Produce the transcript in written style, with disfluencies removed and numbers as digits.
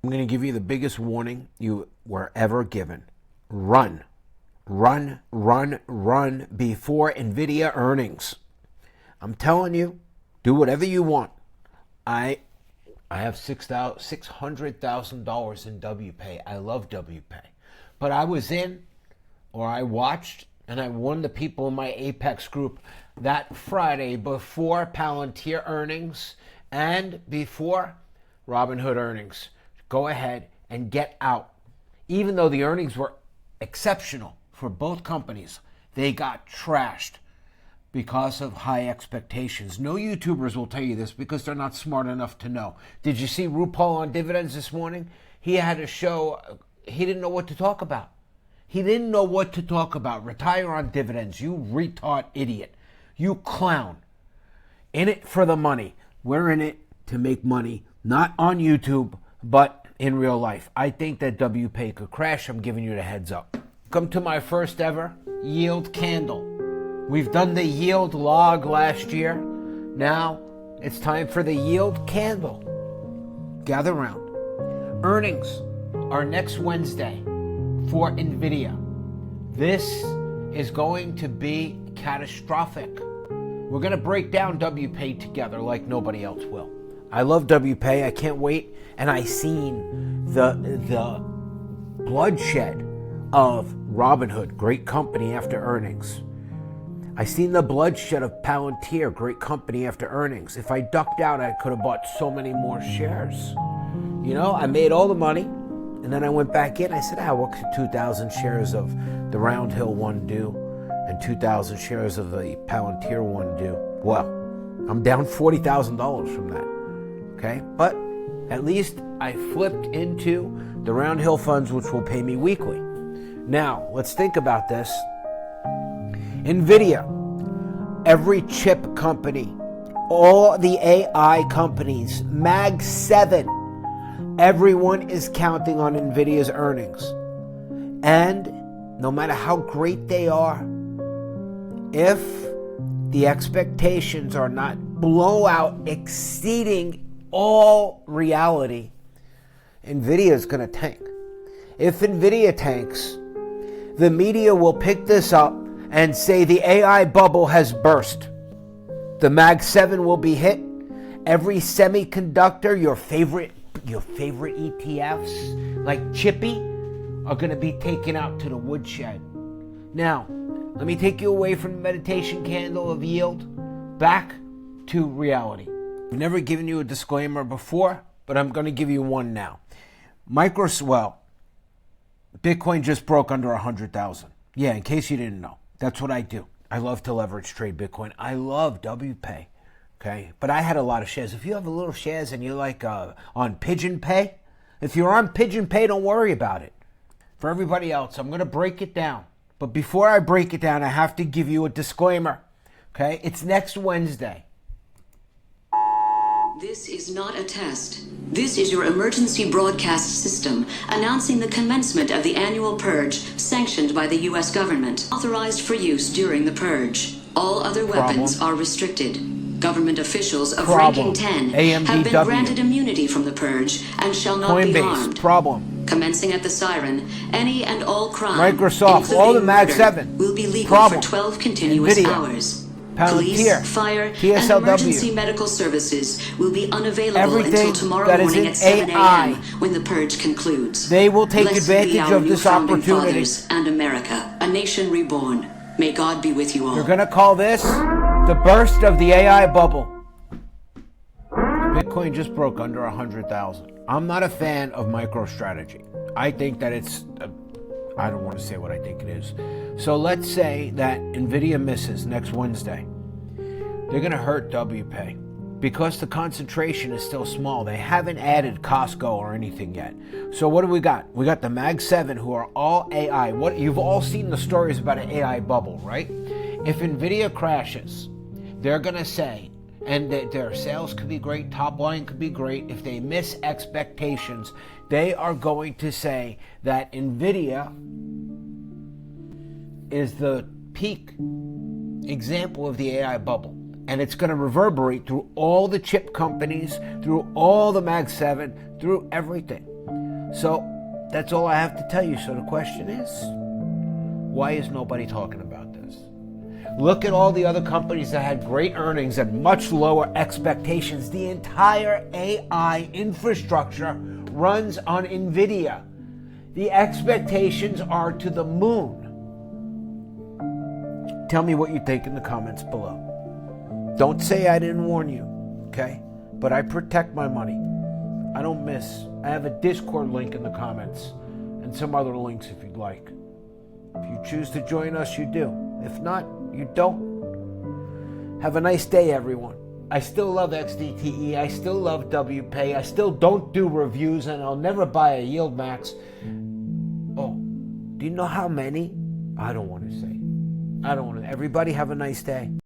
I'm going to give you the biggest warning you were ever given. Run, run, run, run before NVIDIA earnings. I'm telling you, do whatever you want. I have $600,000 in WPAY. I love WPAY. But I was in, or I watched, and I warned the people in my Apex group that Friday before Palantir earnings and before Robinhood earnings. Go ahead and get out. Even though the earnings were exceptional for both companies, they got trashed because of high expectations. No YouTubers will tell you this because they're not smart enough to know. Did you see RuPaul on dividends this morning? He had a show. He didn't know what to talk about. He didn't know what to talk about. Retire on dividends, you retard idiot. You clown. In it for the money. We're in it to make money, not on YouTube, but in real life. I think that WPAY could crash. I'm giving you the heads up. Come to my first ever yield candle. We've done the yield log last year. Now it's time for the yield candle. Gather round. Earnings are next Wednesday for NVIDIA. This is going to be catastrophic. We're going to break down WPAY together like nobody else will. I love WPAY. I can't wait. And I seen the bloodshed of Robinhood, great company after earnings. I seen the bloodshed of Palantir, great company after earnings. If I ducked out, I could have bought so many more shares. You know, I made all the money, and then I went back in. I said, what could 2,000 shares of the Round Hill one do, and 2,000 shares of the Palantir one do? Well, I'm down $40,000 from that. Okay, but at least I flipped into the Round Hill funds, which will pay me weekly. Now, let's think about this. NVIDIA, every chip company, all the AI companies, Mag 7, everyone is counting on NVIDIA's earnings. And no matter how great they are, if the expectations are not blowout exceeding all reality, NVIDIA is going to tank. If NVIDIA tanks, the media will pick this up and say the AI bubble has burst. The Mag 7 will be hit. Every semiconductor, your favorite ETFs, like Chippy, are going to be taken out to the woodshed. Now, let me take you away from the meditation candle of yield, back to reality. I've never given you a disclaimer before, but I'm going to give you one now. Bitcoin just broke under 100,000. Yeah, in case you didn't know. That's what I do. I love to leverage trade Bitcoin. I love WPAY. Okay, but I had a lot of shares. If you have a little shares and you're like on Pigeon Pay, if you're on Pigeon Pay, don't worry about it. For everybody else, I'm going to break it down. But before I break it down, I have to give you a disclaimer. Okay, it's next Wednesday. This is not a test. This is your emergency broadcast system announcing the commencement of the annual purge sanctioned by the U.S. government, authorized for use during the purge. All other weapons are restricted. Government officials of ranking 10 have been granted immunity from the purge and shall not be harmed. Commencing at the siren, any and all crime, Microsoft, all the Mag 7, will be legal for 12 continuous hours. Palantir, Police, fire, PSLW, and emergency medical services will be unavailable everything until tomorrow that is morning in at 7 AI, a.m. when the purge concludes. They will take Blessed advantage be our of new this founding opportunity. fathers and America, a nation reborn. May God be with you all. They're going to call this the burst of the AI bubble. Bitcoin just broke under 100,000. I'm not a fan of MicroStrategy. I think that it's, I don't want to say what I think it is. So let's say that NVIDIA misses next Wednesday. They're going to hurt WPAY because the concentration is still small. They haven't added Costco or anything yet. So what do we got? We got the Mag 7 who are all AI. You've all seen the stories about an AI bubble, right? If NVIDIA crashes, they're going to say, and their sales could be great, top line could be great. If they miss expectations, they are going to say that NVIDIA is the peak example of the AI bubble. And it's going to reverberate through all the chip companies, through all the Mag 7, through everything. So that's all I have to tell you. So the question is, why is nobody talking about this? Look at all the other companies that had great earnings and much lower expectations. The entire AI infrastructure runs on NVIDIA. The expectations are to the moon. Tell me what you think in the comments below. Don't say I didn't warn you, okay? But I protect my money. I don't miss. I have a Discord link in the comments and some other links if you'd like. If you choose to join us, you do. If not, you don't. Have a nice day, everyone. I still love XDTE. I still love WPAY. I still don't do reviews, and I'll never buy a Yield Max. Oh, do you know how many? I don't want to say. Everybody have a nice day.